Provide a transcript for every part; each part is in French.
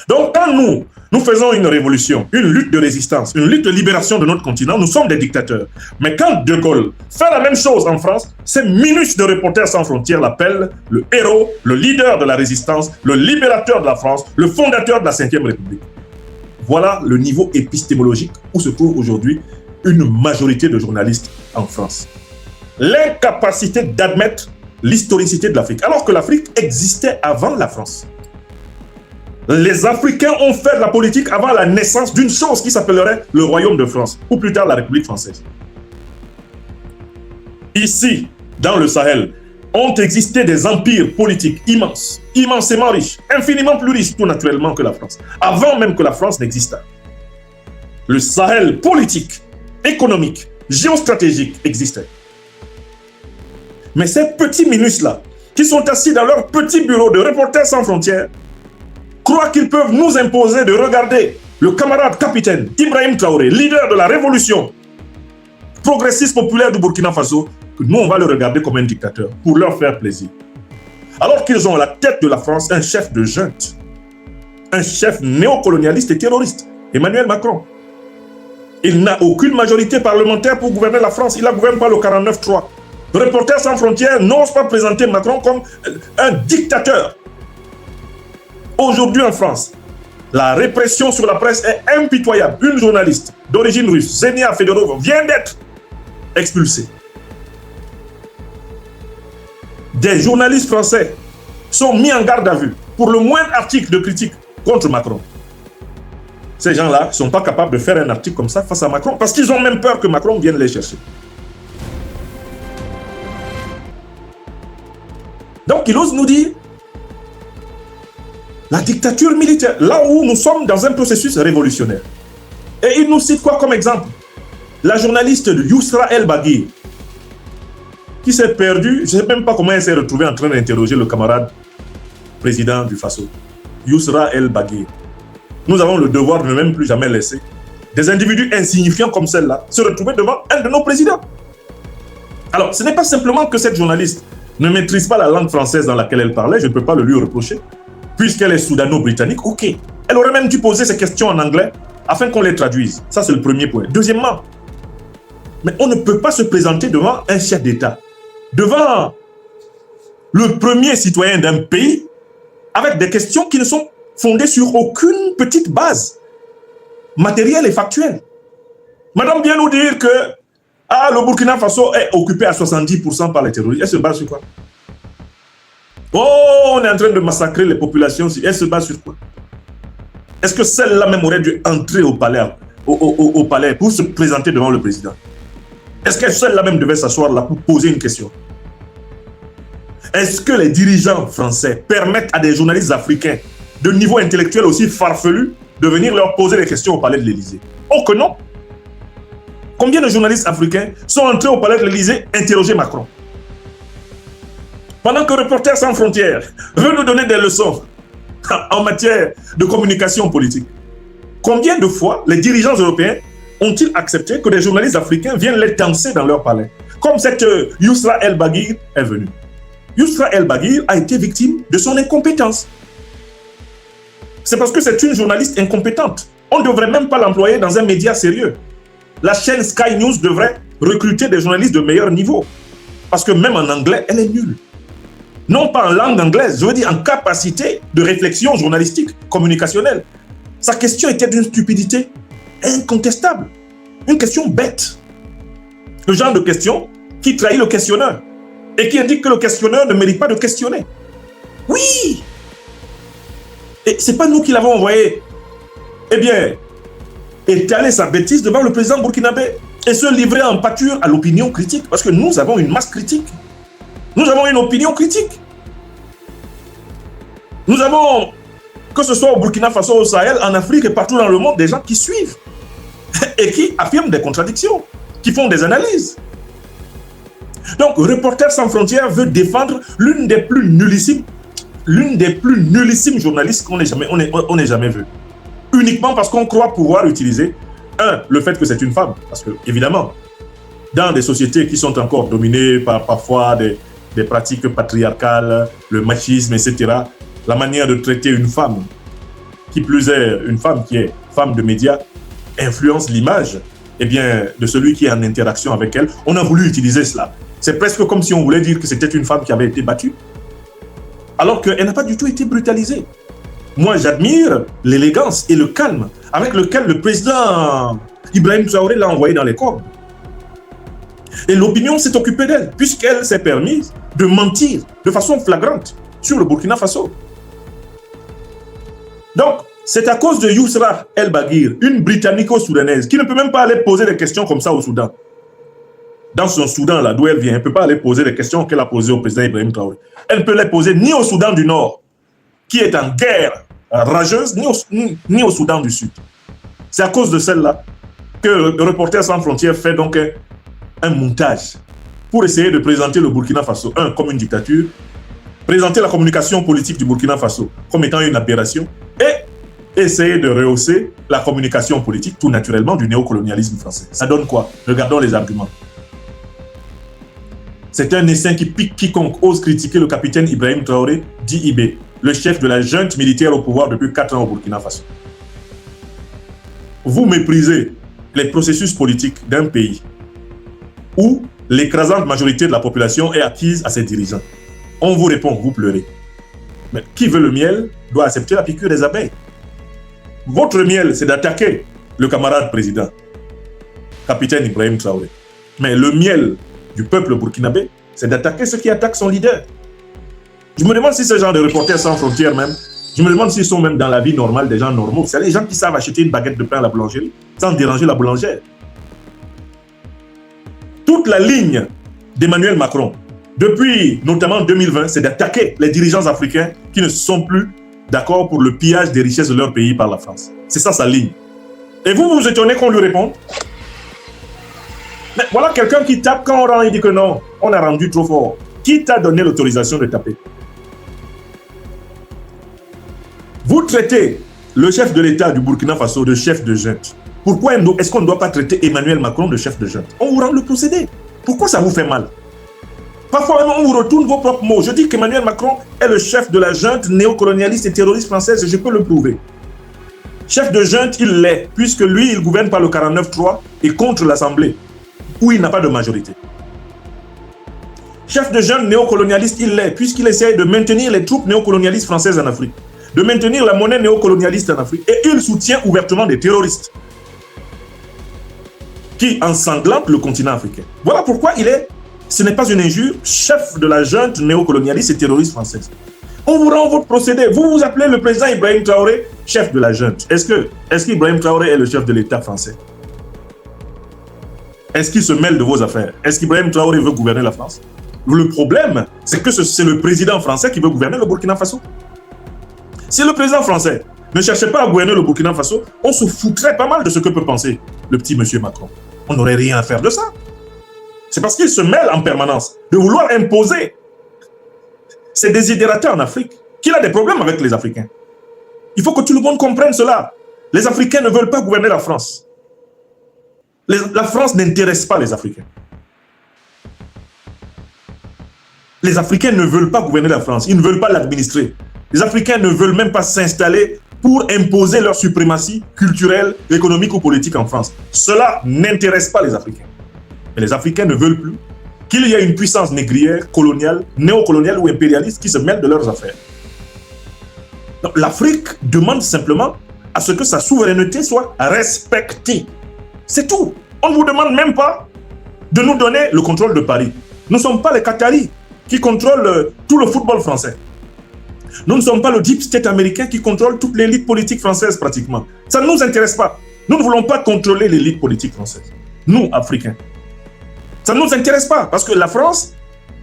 Donc, quand nous faisons une révolution, une lutte de résistance, une lutte de libération de notre continent, nous sommes des dictateurs. Mais quand De Gaulle fait la même chose en France, c'est Minus de Reporters sans frontières l'appelle le héros, le leader de la résistance, le libérateur de la France, le fondateur de la Ve République. Voilà le niveau épistémologique où se trouve aujourd'hui une majorité de journalistes en France. L'incapacité d'admettre l'historicité de l'Afrique, alors que l'Afrique existait avant la France. Les Africains ont fait de la politique avant la naissance d'une chose qui s'appellerait le Royaume de France, ou plus tard la République française. Ici, dans le Sahel, ont existé des empires politiques immenses, immensément riches, infiniment plus riches tout naturellement que la France, avant même que la France n'existât. Le Sahel politique, économique, géostratégique existait. Mais ces petits minus-là, qui sont assis dans leur petit bureau de Reporters sans frontières, croient qu'ils peuvent nous imposer de regarder le camarade capitaine Ibrahim Traoré, leader de la révolution progressiste populaire du Burkina Faso, que nous on va le regarder comme un dictateur pour leur faire plaisir. Alors qu'ils ont à la tête de la France un chef de junte, un chef néocolonialiste et terroriste, Emmanuel Macron. Il n'a aucune majorité parlementaire pour gouverner la France, il la gouverne par le 49-3. Reporters sans frontières n'ose pas présenter Macron comme un dictateur. Aujourd'hui en France, la répression sur la presse est impitoyable. Une journaliste d'origine russe, Zenia Fedorova, vient d'être expulsée. Des journalistes français sont mis en garde à vue pour le moindre article de critique contre Macron. Ces gens-là ne sont pas capables de faire un article comme ça face à Macron parce qu'ils ont même peur que Macron vienne les chercher. Donc il ose nous dire la dictature militaire, là où nous sommes dans un processus révolutionnaire. Et il nous cite quoi comme exemple? La journaliste de Yousra El Baghir, qui s'est perdue, je ne sais même pas comment elle s'est retrouvée en train d'interroger le camarade président du Faso, Yousra El Baghir. Nous avons le devoir de ne même plus jamais laisser des individus insignifiants comme celle-là se retrouver devant un de nos présidents. Alors, ce n'est pas simplement que cette journaliste ne maîtrise pas la langue française dans laquelle elle parlait, je ne peux pas le lui reprocher, puisqu'elle est soudano-britannique, ok. Elle aurait même dû poser ces questions en anglais afin qu'on les traduise. Ça, c'est le premier point. Deuxièmement, mais on ne peut pas se présenter devant un chef d'État, devant le premier citoyen d'un pays, avec des questions qui ne sont fondées sur aucune petite base matérielle et factuelle. Madame vient nous dire que le Burkina Faso est occupé à 70% par les terroristes. Elle se base sur quoi? Oh, on est en train de massacrer les populations. Elle se base sur quoi? Est-ce que celle-là même aurait dû entrer au palais, au palais pour se présenter devant le président? Est-ce que celle-là même devait s'asseoir là pour poser une question? Est-ce que les dirigeants français permettent à des journalistes africains de niveau intellectuel aussi farfelu de venir leur poser des questions au palais de l'Élysée? Oh que non! Combien de journalistes africains sont entrés au palais de l'Élysée interroger Macron? Pendant que Reporters sans frontières veut nous donner des leçons en matière de communication politique. Combien de fois les dirigeants européens ont-ils accepté que des journalistes africains viennent les danser dans leur palais? Comme cette Yousra El Baghir est venue. Yousra El Baghir a été victime de son incompétence. C'est parce que c'est une journaliste incompétente. On ne devrait même pas l'employer dans un média sérieux. La chaîne Sky News devrait recruter des journalistes de meilleur niveau. Parce que même en anglais, elle est nulle. Non pas en langue anglaise, je veux dire en capacité de réflexion journalistique, communicationnelle. Sa question était d'une stupidité incontestable. Une question bête. Le genre de question qui trahit le questionneur et qui indique que le questionneur ne mérite pas de questionner. Oui! Et ce n'est pas nous qui l'avons envoyé. Eh bien, étaler sa bêtise devant le président burkinabé et se livrer en pâture à l'opinion critique. Parce que nous avons une masse critique. Nous avons une opinion critique. Nous avons, que ce soit au Burkina Faso, au Sahel, en Afrique et partout dans le monde, des gens qui suivent et qui affirment des contradictions, qui font des analyses. Donc, Reporters sans frontières veut défendre l'une des plus nullissimes journalistes qu'on ait jamais vu. Uniquement parce qu'on croit pouvoir utiliser, le fait que c'est une femme. Parce que, évidemment, dans des sociétés qui sont encore dominées par parfois des pratiques patriarcales, le machisme, etc., la manière de traiter une femme qui plus est une femme qui est femme de médias, influence l'image de celui qui est en interaction avec elle. On a voulu utiliser cela. C'est presque comme si on voulait dire que c'était une femme qui avait été battue, alors qu'elle n'a pas du tout été brutalisée. Moi, j'admire l'élégance et le calme avec lequel le président Ibrahim Traoré l'a envoyé dans les cordes. Et l'opinion s'est occupée d'elle, puisqu'elle s'est permise de mentir de façon flagrante sur le Burkina Faso. Donc, c'est à cause de Yousra El Baguir, une britannico-soudanaise, qui ne peut même pas aller poser des questions comme ça au Soudan. Dans son Soudan, là d'où elle vient, elle ne peut pas aller poser les questions qu'elle a posées au président Ibrahim Traoré. Elle ne peut les poser ni au Soudan du Nord, qui est en guerre rageuse, ni au Soudan du Sud. C'est à cause de celle-là que le Reporters sans frontières fait donc un montage pour essayer de présenter le Burkina Faso, comme une dictature, présenter la communication politique du Burkina Faso comme étant une aberration, et essayer de rehausser la communication politique tout naturellement du néocolonialisme français. Ça donne quoi? Regardons les arguments. C'est un essaim qui pique quiconque ose critiquer le capitaine Ibrahim Traoré, dit IB, le chef de la junte militaire au pouvoir depuis 4 ans au Burkina Faso. Vous méprisez les processus politiques d'un pays où l'écrasante majorité de la population est acquise à ses dirigeants. On vous répond, vous pleurez. Mais qui veut le miel doit accepter la piqûre des abeilles. Votre miel, c'est d'attaquer le camarade président, capitaine Ibrahim Traoré. Mais le miel du peuple burkinabé, c'est d'attaquer ceux qui attaquent son leader. Je me demande si ce genre de Reporters sans frontières même, je me demande s'ils sont même dans la vie normale des gens normaux. C'est les gens qui savent acheter une baguette de pain à la boulangerie sans déranger la boulangère. Toute la ligne d'Emmanuel Macron, depuis notamment 2020, c'est d'attaquer les dirigeants africains qui ne sont plus d'accord pour le pillage des richesses de leur pays par la France. C'est ça sa ligne. Et vous vous étonnez qu'on lui réponde? Mais voilà quelqu'un qui tape quand on rend, il dit que non, on a rendu trop fort. Qui t'a donné l'autorisation de taper? Vous traitez le chef de l'État du Burkina Faso de chef de junte. Pourquoi est-ce qu'on ne doit pas traiter Emmanuel Macron de chef de junte? On vous rend le procédé. Pourquoi ça vous fait mal? Parfois même on vous retourne vos propres mots. Je dis qu'Emmanuel Macron est le chef de la junte néocolonialiste et terroriste française et je peux le prouver. Chef de junte, il l'est, puisque lui, il gouverne par le 49-3 et contre l'Assemblée, où il n'a pas de majorité. Chef de junte néocolonialiste, il l'est, puisqu'il essaye de maintenir les troupes néocolonialistes françaises en Afrique, de maintenir la monnaie néocolonialiste en Afrique, et il soutient ouvertement des terroristes qui ensanglantent le continent africain. Voilà pourquoi il est, ce n'est pas une injure, chef de la junte néocolonialiste et terroriste française. On vous rend votre procédé. Vous vous appelez le président Ibrahim Traoré, chef de la junte. Est-ce qu'Ibrahim Traoré est le chef de l'État français? Est-ce qu'il se mêle de vos affaires? Est-ce qu'Ibrahim Traoré veut gouverner la France? Le problème, c'est que c'est le président français qui veut gouverner le Burkina Faso. Si le président français ne cherchait pas à gouverner le Burkina Faso, on se foutrait pas mal de ce que peut penser le petit monsieur Macron. On n'aurait rien à faire de ça. C'est parce qu'il se mêle en permanence de vouloir imposer ses désidérateurs en Afrique qu'il a des problèmes avec les Africains. Il faut que tout le monde comprenne cela. Les Africains ne veulent pas gouverner la France. La France n'intéresse pas les Africains. Les Africains ne veulent pas gouverner la France. Ils ne veulent pas l'administrer. Les Africains ne veulent même pas s'installer pour imposer leur suprématie culturelle, économique ou politique en France. Cela n'intéresse pas les Africains. Et les Africains ne veulent plus qu'il y ait une puissance négrière, coloniale, néocoloniale ou impérialiste qui se mêle de leurs affaires. L'Afrique demande simplement à ce que sa souveraineté soit respectée. C'est tout. On ne vous demande même pas de nous donner le contrôle de Paris. Nous ne sommes pas les Qataris qui contrôlent tout le football français. Nous ne sommes pas le deep state américain qui contrôle toute l'élite politique française pratiquement. Ça ne nous intéresse pas. Nous ne voulons pas contrôler l'élite politique française. Nous, Africains. Ça ne nous intéresse pas parce que la France,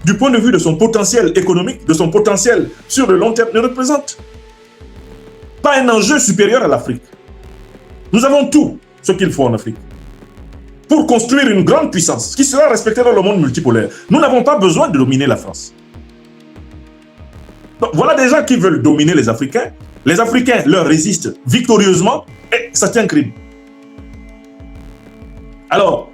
du point de vue de son potentiel économique, de son potentiel sur le long terme, ne représente pas un enjeu supérieur à l'Afrique. Nous avons tout ce qu'il faut en Afrique pour construire une grande puissance qui sera respectée dans le monde multipolaire. Nous n'avons pas besoin de dominer la France. Donc, voilà des gens qui veulent dominer les Africains. Les Africains leur résistent victorieusement et c'est un crime. Alors,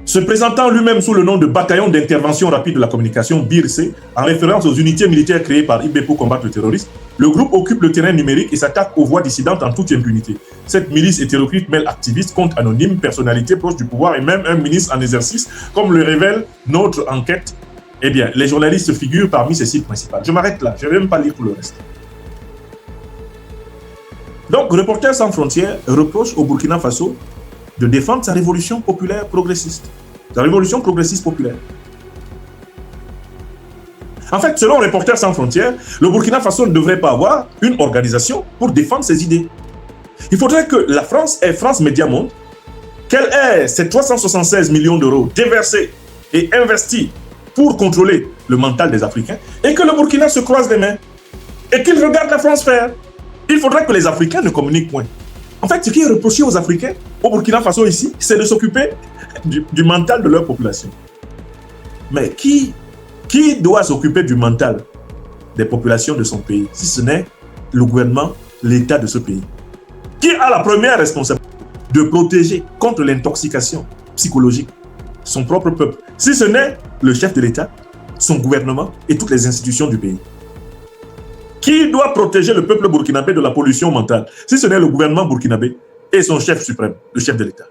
se présentant lui-même sous le nom de Bataillon d'intervention rapide de la communication, BIRC, en référence aux unités militaires créées par IB pour combattre le terrorisme, Le groupe occupe le terrain numérique et s'attaque aux voix dissidentes en toute impunité. Cette milice hétéroclite mêle activistes, comptes anonymes, personnalités proches du pouvoir et même un ministre en exercice, comme le révèle notre enquête. Eh bien, les journalistes figurent parmi ces cibles principales. Je m'arrête là, je ne vais même pas lire tout le reste. Donc, Reporters sans frontières reproche au Burkina Faso de défendre sa révolution populaire progressiste. Sa révolution progressiste populaire. En fait, selon Reporters sans frontières, le Burkina Faso ne devrait pas avoir une organisation pour défendre ses idées. Il faudrait que la France ait France Média Monde, qu'elle ait ces 376 millions d'euros déversés et investis pour contrôler le mental des Africains, et que le Burkina se croise les mains et qu'il regarde la France faire. Il faudrait que les Africains ne communiquent point. En fait, ce qui est reproché aux Africains, au Burkina Faso ici, c'est de s'occuper du mental de leur population. Mais qui doit s'occuper du mental des populations de son pays, si ce n'est le gouvernement, l'État de ce pays? Qui a la première responsabilité de protéger contre l'intoxication psychologique son propre peuple, si ce n'est le chef de l'État, son gouvernement et toutes les institutions du pays? Qui doit protéger le peuple burkinabé de la pollution mentale, si ce n'est le gouvernement burkinabé et son chef suprême, le chef de l'État?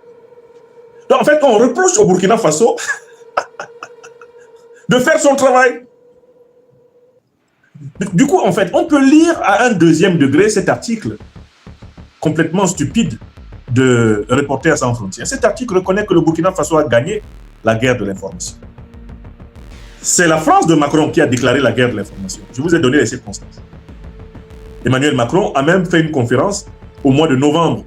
Donc en fait, on reproche au Burkina Faso de faire son travail. Du coup, en fait, on peut lire à un deuxième degré cet article complètement stupide de Reporters sans frontières. Cet article reconnaît que le Burkina Faso a gagné la guerre de l'information. C'est la France de Macron qui a déclaré la guerre de l'information. Je vous ai donné les circonstances. Emmanuel Macron a même fait une conférence au mois de novembre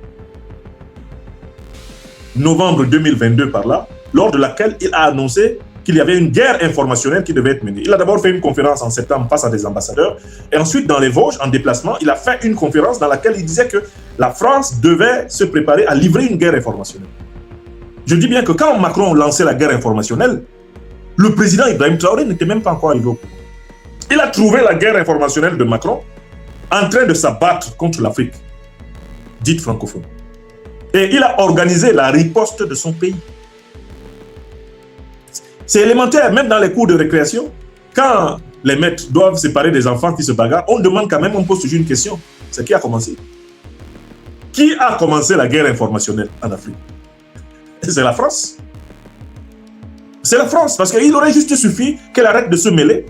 2022 par là, lors de laquelle il a annoncé qu'il y avait une guerre informationnelle qui devait être menée. Il a d'abord fait une conférence en septembre face à des ambassadeurs, et ensuite dans les Vosges, en déplacement, il a fait une conférence dans laquelle il disait que la France devait se préparer à livrer une guerre informationnelle. Je dis bien que quand Macron lançait la guerre informationnelle, le président Ibrahim Traoré n'était même pas encore arrivé au pouvoir. Il a trouvé la guerre informationnelle de Macron en train de s'abattre contre l'Afrique, dite francophone. Et il a organisé la riposte de son pays. C'est élémentaire, même dans les cours de récréation, quand les maîtres doivent séparer des enfants qui se bagarrent, on demande quand même, on pose toujours une question. C'est qui a commencé? Qui a commencé la guerre informationnelle en Afrique? C'est la France. C'est la France, parce qu'il aurait juste suffi qu'elle arrête de se mêler,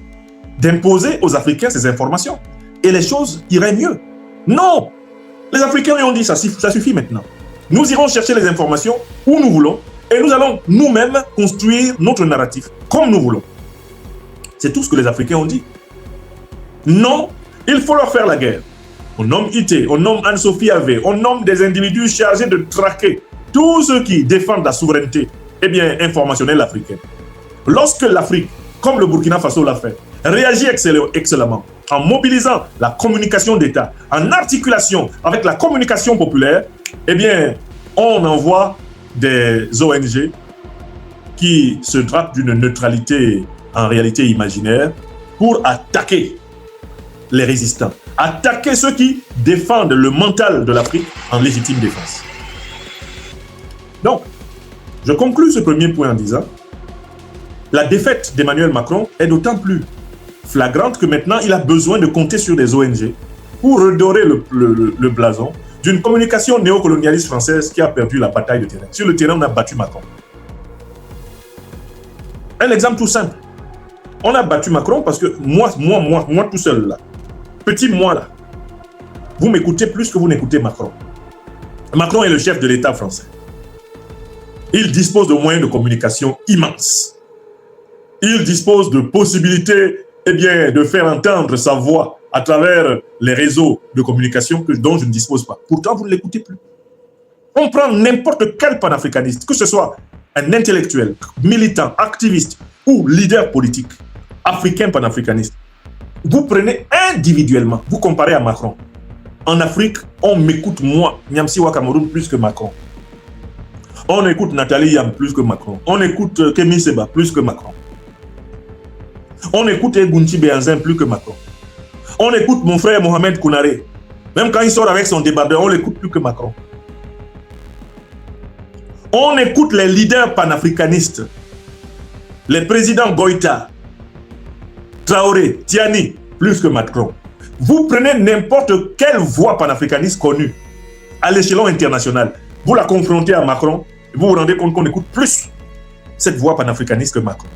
d'imposer aux Africains ces informations. Et les choses iraient mieux. Non! Les Africains lui ont dit, ça suffit maintenant. Nous irons chercher les informations où nous voulons, et nous allons nous-mêmes construire notre narratif comme nous voulons. C'est tout ce que les Africains ont dit. Non, il faut leur faire la guerre. On nomme IT, on nomme Anne-Sophie Havé, on nomme des individus chargés de traquer tous ceux qui défendent la souveraineté informationnelle africaine. Lorsque l'Afrique, comme le Burkina Faso l'a fait, réagit excellemment en mobilisant la communication d'État, en articulation avec la communication populaire, on envoie des ONG qui se drapent d'une neutralité en réalité imaginaire pour attaquer les résistants, attaquer ceux qui défendent le mental de l'Afrique en légitime défense. Donc, je conclus ce premier point en disant la défaite d'Emmanuel Macron est d'autant plus flagrante que maintenant il a besoin de compter sur des ONG pour redorer le blason d'une communication néocolonialiste française qui a perdu la bataille de terrain. Sur le terrain, on a battu Macron. Un exemple tout simple. On a battu Macron parce que moi tout seul là, petit moi là, vous m'écoutez plus que vous n'écoutez Macron. Macron est le chef de l'État français. Il dispose de moyens de communication immenses. Il dispose de possibilités de faire entendre sa voix à travers les réseaux de communication dont je ne dispose pas. Pourtant, vous ne l'écoutez plus. On prend n'importe quel panafricaniste, que ce soit un intellectuel, militant, activiste ou leader politique, africain panafricaniste. Vous prenez individuellement, vous comparez à Macron. En Afrique, on m'écoute moi, Nyamsiwa Cameroun, plus que Macron. On écoute Nathalie Yam plus que Macron. On écoute Kémy Seba plus que Macron. On écoute Egunti Béanzin plus que Macron. On écoute mon frère Mohamed Kounaré. Même quand il sort avec son débardeur, on l'écoute plus que Macron. On écoute les leaders panafricanistes. Les présidents Goïta, Traoré, Tiani, plus que Macron. Vous prenez n'importe quelle voix panafricaniste connue à l'échelon international, vous la confrontez à Macron, vous vous rendez compte qu'on écoute plus cette voix panafricaniste que Macron.